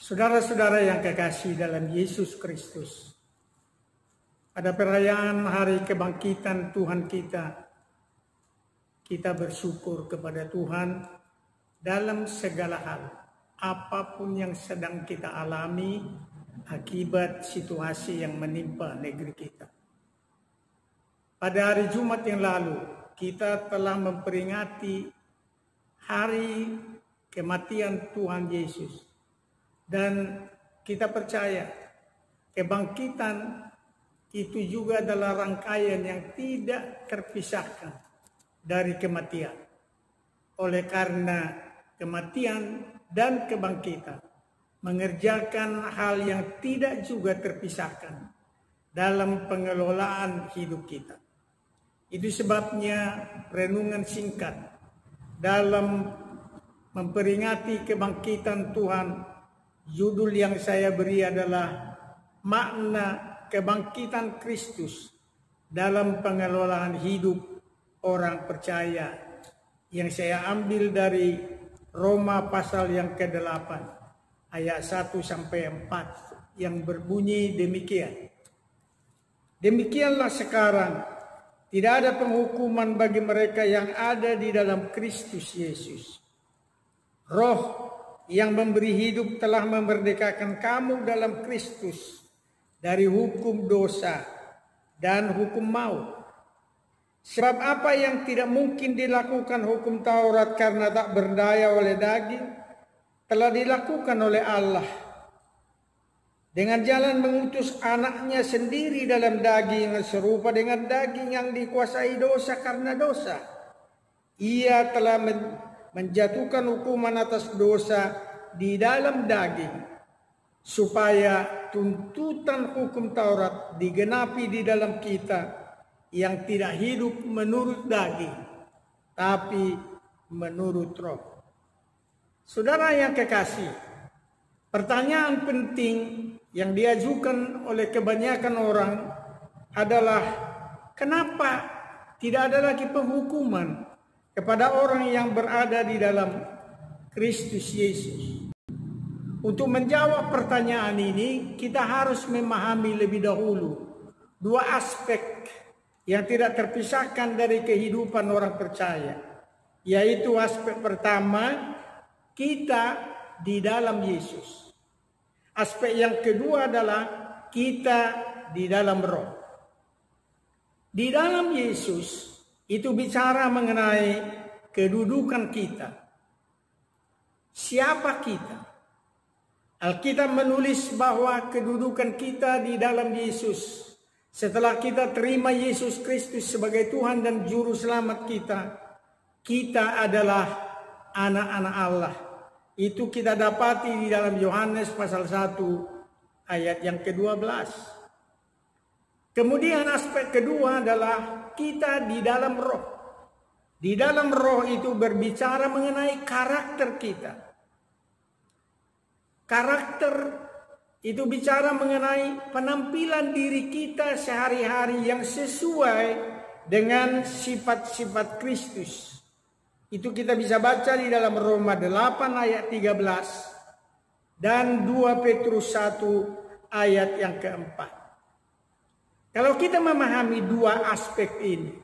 Saudara-saudara yang kekasih dalam Yesus Kristus, pada perayaan hari kebangkitan Tuhan kita bersyukur kepada Tuhan dalam segala hal, apapun yang sedang kita alami akibat situasi yang menimpa negeri kita. Pada hari Jumat yang lalu, kita telah memperingati hari kematian Tuhan Yesus. Dan kita percaya kebangkitan itu juga adalah rangkaian yang tidak terpisahkan dari kematian. Oleh karena kematian dan kebangkitan mengerjakan hal yang tidak juga terpisahkan dalam pengelolaan hidup kita. Itu sebabnya renungan singkat dalam memperingati kebangkitan Tuhan, judul yang saya beri adalah makna kebangkitan Kristus dalam pengelolaan hidup orang percaya, yang saya ambil dari Roma pasal yang ke-8 ayat 1-4 yang berbunyi demikian. Demikianlah sekarang tidak ada penghukuman bagi mereka yang ada di dalam Kristus Yesus. Roh yang memberi hidup telah memerdekakan kamu dalam Kristus dari hukum dosa dan hukum maut. Sebab apa yang tidak mungkin dilakukan hukum Taurat karena tak berdaya oleh daging, telah dilakukan oleh Allah dengan jalan mengutus anaknya sendiri dalam daging yang serupa dengan daging yang dikuasai dosa karena dosa. Ia telah menjatuhkan hukuman atas dosa di dalam daging, supaya tuntutan hukum Taurat digenapi di dalam kita yang tidak hidup menurut daging, tapi menurut roh. Saudara yang kekasih, pertanyaan penting yang diajukan oleh kebanyakan orang adalah kenapa tidak ada lagi penghukuman kepada orang yang berada di dalam Kristus Yesus. Untuk menjawab pertanyaan ini, kita harus memahami lebih dahulu dua aspek yang tidak terpisahkan dari kehidupan orang percaya, yaitu aspek pertama, kita di dalam Yesus. Aspek yang kedua adalah kita di dalam Roh. Di dalam Yesus itu bicara mengenai kedudukan kita. Siapa kita? Alkitab menulis bahwa kedudukan kita di dalam Yesus, setelah kita terima Yesus Kristus sebagai Tuhan dan Juru Selamat kita adalah anak-anak Allah. Itu kita dapati di dalam Yohanes pasal 1 ayat yang ke-12. Kemudian aspek kedua adalah kita di dalam Roh. Di dalam Roh itu berbicara mengenai karakter kita. Karakter itu bicara mengenai penampilan diri kita sehari-hari yang sesuai dengan sifat-sifat Kristus. Itu kita bisa baca di dalam Roma 8 ayat 13 dan 2 Petrus 1 ayat yang keempat. Kalau kita memahami dua aspek ini,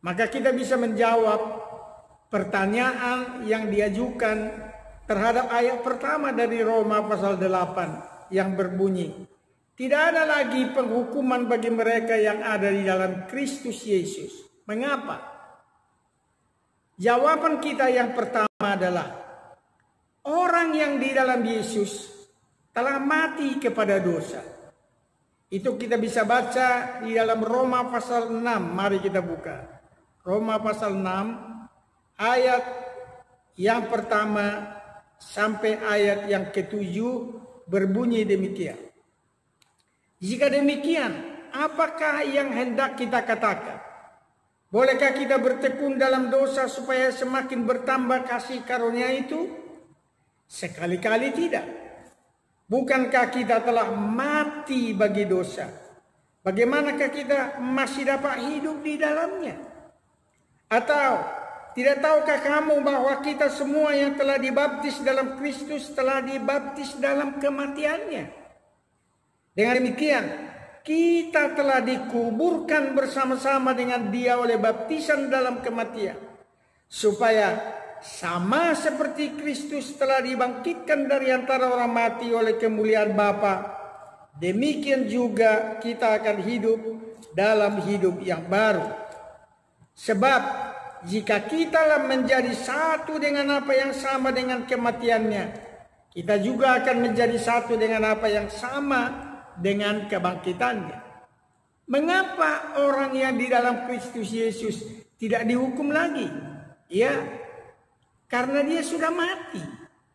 maka kita bisa menjawab pertanyaan yang diajukan terhadap ayat pertama dari Roma pasal 8 yang berbunyi, tidak ada lagi penghukuman bagi mereka yang ada di dalam Kristus Yesus. Mengapa? Jawaban kita yang pertama adalah orang yang di dalam Yesus telah mati kepada dosa. Itu kita bisa baca di dalam Roma pasal 6. Mari kita buka. Roma pasal 6 ayat yang pertama sampai ayat yang ke-7 berbunyi demikian. Jika demikian, apakah yang hendak kita katakan? Bolehkah kita bertekun dalam dosa supaya semakin bertambah kasih karunia itu? Sekali-kali tidak. Bukankah kita telah mati bagi dosa? Bagaimanakah kita masih dapat hidup di dalamnya? Atau tidak tahukah kamu bahwa kita semua yang telah dibaptis dalam Kristus telah dibaptis dalam kematiannya? Dengan demikian, kita telah dikuburkan bersama-sama dengan Dia oleh baptisan dalam kematian, supaya sama seperti Kristus telah dibangkitkan dari antara orang mati oleh kemuliaan Bapa, demikian juga kita akan hidup dalam hidup yang baru. Sebab jika kita menjadi satu dengan apa yang sama dengan kematiannya, kita juga akan menjadi satu dengan apa yang sama dengan kebangkitannya. Mengapa orang yang di dalam Kristus Yesus tidak dihukum lagi? Ya, karena dia sudah mati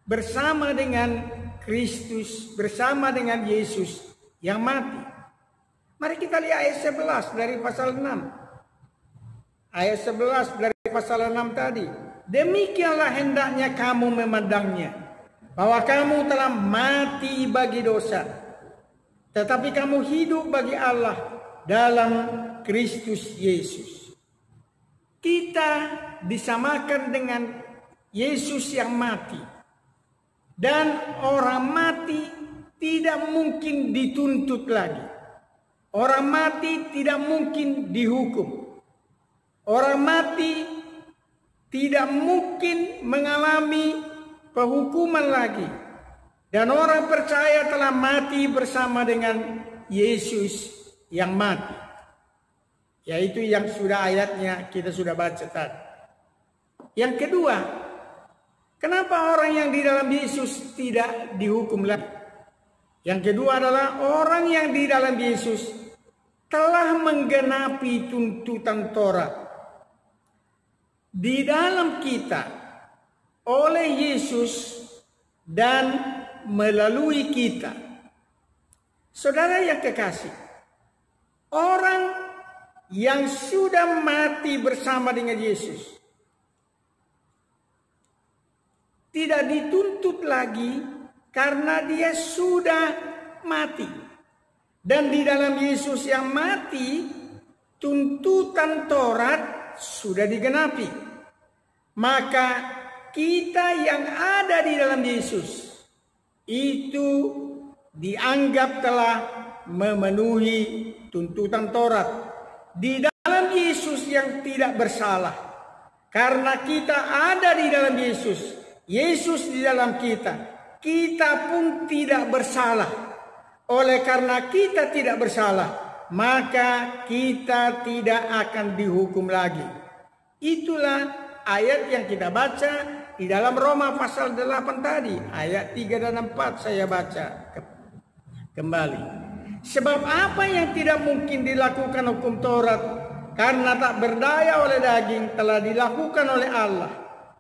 bersama dengan Kristus, bersama dengan Yesus yang mati. Mari kita lihat ayat 11 dari pasal 6. Ayat 11 dari pasal 6 tadi. Demikianlah hendaknya kamu memandangnya, bahwa kamu telah mati bagi dosa, tetapi kamu hidup bagi Allah dalam Kristus Yesus. Kita disamakan dengan Yesus yang mati. Dan orang mati tidak mungkin dituntut lagi. Orang mati tidak mungkin dihukum. Orang mati tidak mungkin mengalami penghukuman lagi. Dan orang percaya telah mati bersama dengan Yesus yang mati. Yaitu yang sudah ayatnya kita sudah baca tadi. Yang kedua, kenapa orang yang di dalam Yesus tidak dihukum lagi? Yang kedua adalah orang yang di dalam Yesus telah menggenapi tuntutan Taurat. Di dalam kita oleh Yesus dan melalui kita. Saudara yang kekasih, orang yang sudah mati bersama dengan Yesus tidak dituntut lagi karena dia sudah mati. Dan di dalam Yesus yang mati, tuntutan Taurat sudah digenapi. Maka kita yang ada di dalam Yesus itu dianggap telah memenuhi tuntutan Taurat. Di dalam Yesus yang tidak bersalah. Karena kita ada di dalam Yesus, Yesus di dalam kita, kita pun tidak bersalah. Oleh karena kita tidak bersalah, maka kita tidak akan dihukum lagi. Itulah ayat yang kita baca di dalam Roma pasal 8 tadi. Ayat 3 dan 4 saya baca kembali. Sebab apa yang tidak mungkin dilakukan hukum Taurat karena tak berdaya oleh daging telah dilakukan oleh Allah.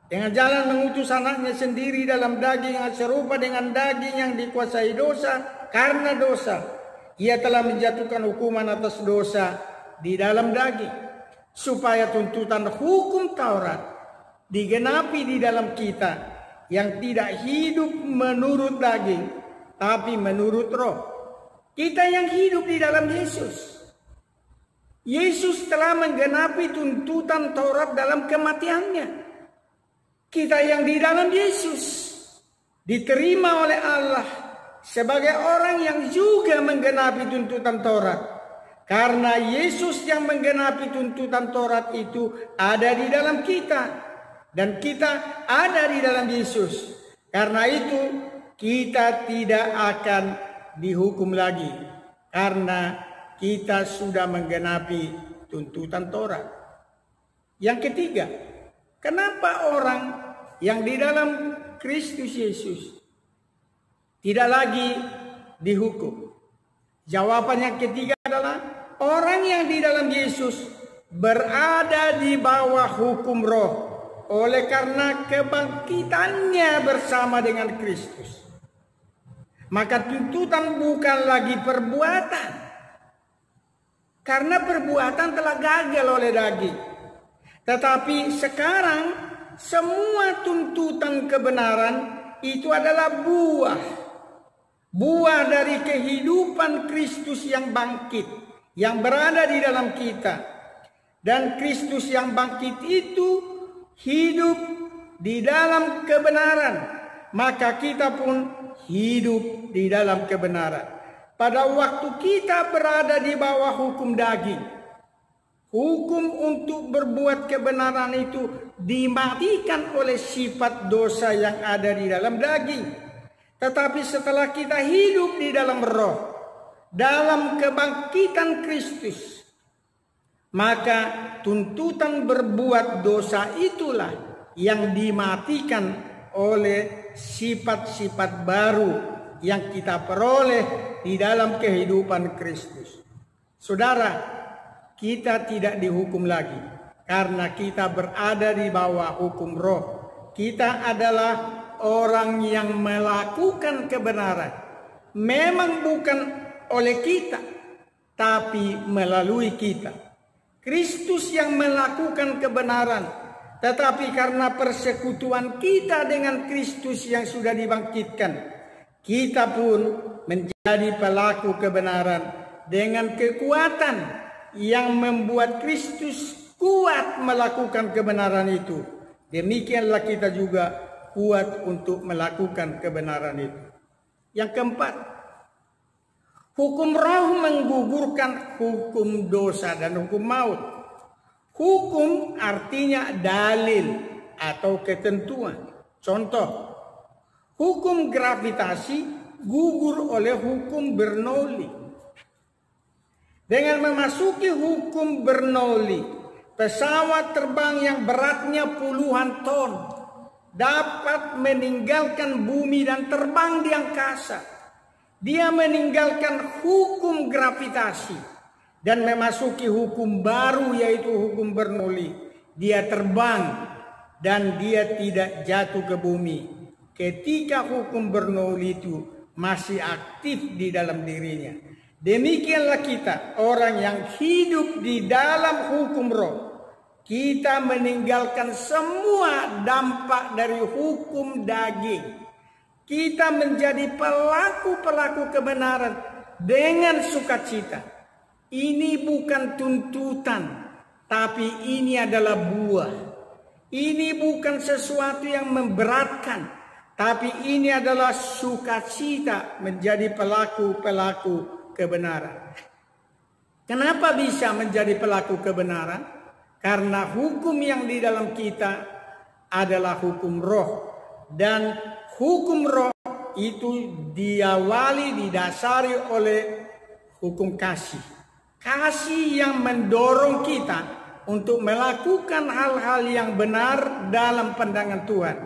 Dengan jalan mengutus anaknya sendiri dalam daging yang serupa dengan daging yang dikuasai dosa. Karena dosa, ia telah menjatuhkan hukuman atas dosa di dalam daging, supaya tuntutan hukum Taurat digenapi di dalam kita yang tidak hidup menurut daging, tapi menurut roh. Kita yang hidup di dalam Yesus. Yesus telah menggenapi tuntutan Taurat dalam kematiannya. Kita yang di dalam Yesus diterima oleh Allah sebagai orang yang juga menggenapi tuntutan Taurat. Karena Yesus yang menggenapi tuntutan Taurat itu ada di dalam kita. Dan kita ada di dalam Yesus. Karena itu kita tidak akan dihukum lagi. Karena kita sudah menggenapi tuntutan Taurat. Yang ketiga, kenapa orang yang di dalam Kristus Yesus tidak lagi dihukum? Jawaban yang ketiga adalah orang yang di dalam Yesus berada di bawah hukum roh oleh karena kebangkitannya bersama dengan Kristus. Maka tuntutan bukan lagi perbuatan, karena perbuatan telah gagal oleh daging. Tetapi sekarang semua tuntutan kebenaran itu adalah buah dari kehidupan Kristus yang bangkit, yang berada di dalam kita. Dan Kristus yang bangkit itu hidup di dalam kebenaran, maka kita pun hidup di dalam kebenaran. Pada waktu kita berada di bawah hukum daging, hukum untuk berbuat kebenaran itu dimatikan oleh sifat dosa yang ada di dalam daging. Tetapi setelah kita hidup di dalam roh, dalam kebangkitan Kristus, maka tuntutan berbuat dosa itulah yang dimatikan oleh sifat-sifat baru yang kita peroleh di dalam kehidupan Kristus. Saudara, kita tidak dihukum lagi karena kita berada di bawah hukum roh. Kita adalah orang yang melakukan kebenaran. Memang bukan oleh kita, tapi melalui kita. Kristus yang melakukan kebenaran, tetapi karena persekutuan kita dengan Kristus yang sudah dibangkitkan, kita pun menjadi pelaku kebenaran dengan kekuatan yang membuat Kristus kuat melakukan kebenaran itu. Demikianlah kita juga kuat untuk melakukan kebenaran itu. Yang keempat, hukum roh menggugurkan hukum dosa dan hukum maut. Hukum artinya dalil atau ketentuan. Contoh, hukum gravitasi gugur oleh hukum Bernoulli. Dengan memasuki hukum Bernoulli, pesawat terbang yang beratnya puluhan ton dapat meninggalkan bumi dan terbang di angkasa. Dia meninggalkan hukum gravitasi dan memasuki hukum baru, yaitu hukum Bernoulli. Dia terbang dan dia tidak jatuh ke bumi ketika hukum Bernoulli itu masih aktif di dalam dirinya. Demikianlah kita, orang yang hidup di dalam hukum roh. Kita meninggalkan semua dampak dari hukum daging. Kita menjadi pelaku-pelaku kebenaran dengan sukacita. Ini bukan tuntutan, tapi ini adalah buah. Ini bukan sesuatu yang memberatkan, tapi ini adalah sukacita menjadi pelaku-pelaku kebenaran. Kenapa bisa menjadi pelaku kebenaran? Karena hukum yang di dalam kita adalah hukum roh. Dan hukum roh itu diawali, didasari oleh hukum kasih. Kasih yang mendorong kita untuk melakukan hal-hal yang benar dalam pandangan Tuhan.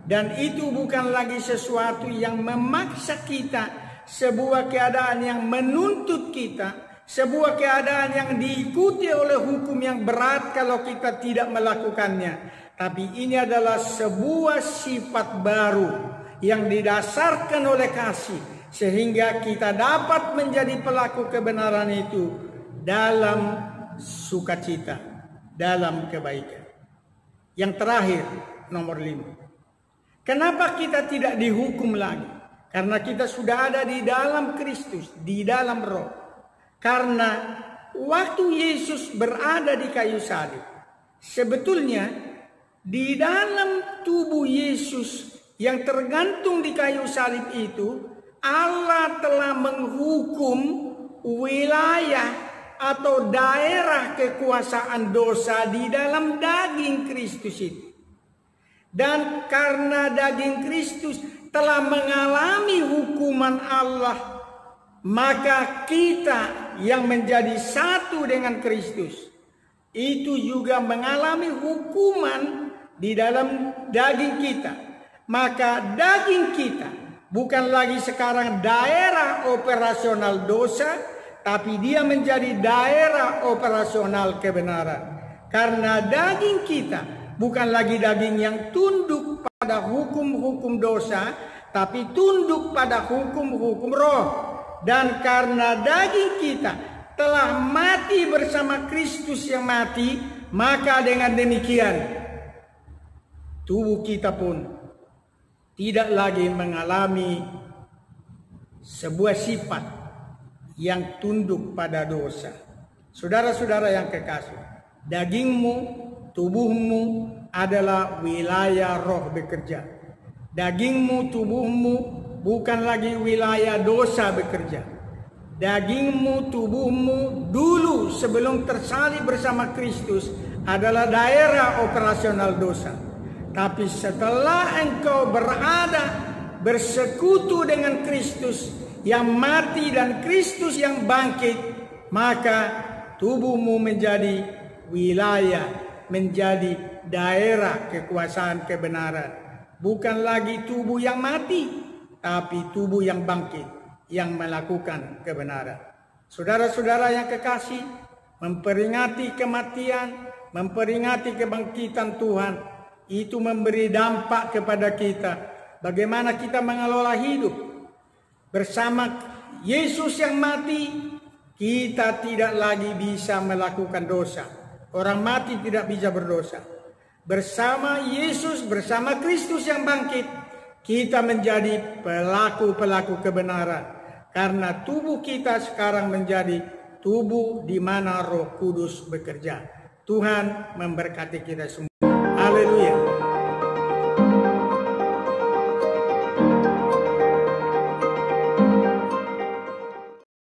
Dan itu bukan lagi sesuatu yang memaksa kita, sebuah keadaan yang menuntut kita, sebuah keadaan yang diikuti oleh hukum yang berat kalau kita tidak melakukannya. Tapi ini adalah sebuah sifat baru yang didasarkan oleh kasih, sehingga kita dapat menjadi pelaku kebenaran itu dalam sukacita, dalam kebaikan. Yang terakhir, nomor 5. Kenapa kita tidak dihukum lagi? Karena kita sudah ada di dalam Kristus, di dalam roh. Karena waktu Yesus berada di kayu salib, sebetulnya di dalam tubuh Yesus yang tergantung di kayu salib itu, Allah telah menghukum wilayah atau daerah kekuasaan dosa di dalam daging Kristus itu. Dan karena daging Kristus telah mengalami hukuman Allah, maka kita yang menjadi satu dengan Kristus itu juga mengalami hukuman di dalam daging kita. Maka daging kita bukan lagi sekarang daerah operasional dosa, tapi dia menjadi daerah operasional kebenaran. Karena daging kita bukan lagi daging yang tunduk pada hukum-hukum dosa, tapi tunduk pada hukum-hukum roh. Dan karena daging kita telah mati bersama Kristus yang mati, maka dengan demikian tubuh kita pun tidak lagi mengalami sebuah sifat yang tunduk pada dosa. Saudara-saudara yang kekasih, dagingmu, tubuhmu adalah wilayah roh bekerja. Dagingmu, tubuhmu bukan lagi wilayah dosa bekerja. Dagingmu, tubuhmu dulu sebelum tersalib bersama Kristus adalah daerah operasional dosa. Tapi setelah engkau bersekutu dengan Kristus yang mati dan Kristus yang bangkit, maka tubuhmu menjadi wilayah, menjadi daerah kekuasaan kebenaran. Bukan lagi tubuh yang mati, tapi tubuh yang bangkit, yang melakukan kebenaran. Saudara-saudara yang kekasih, memperingati kematian, memperingati kebangkitan Tuhan, itu memberi dampak kepada kita. Bagaimana kita mengelola hidup bersama Yesus yang mati, kita tidak lagi bisa melakukan dosa. Orang mati tidak bisa berdosa. Bersama Yesus, bersama Kristus yang bangkit, kita menjadi pelaku-pelaku kebenaran. Karena tubuh kita sekarang menjadi tubuh di mana Roh Kudus bekerja. Tuhan memberkati kita semua.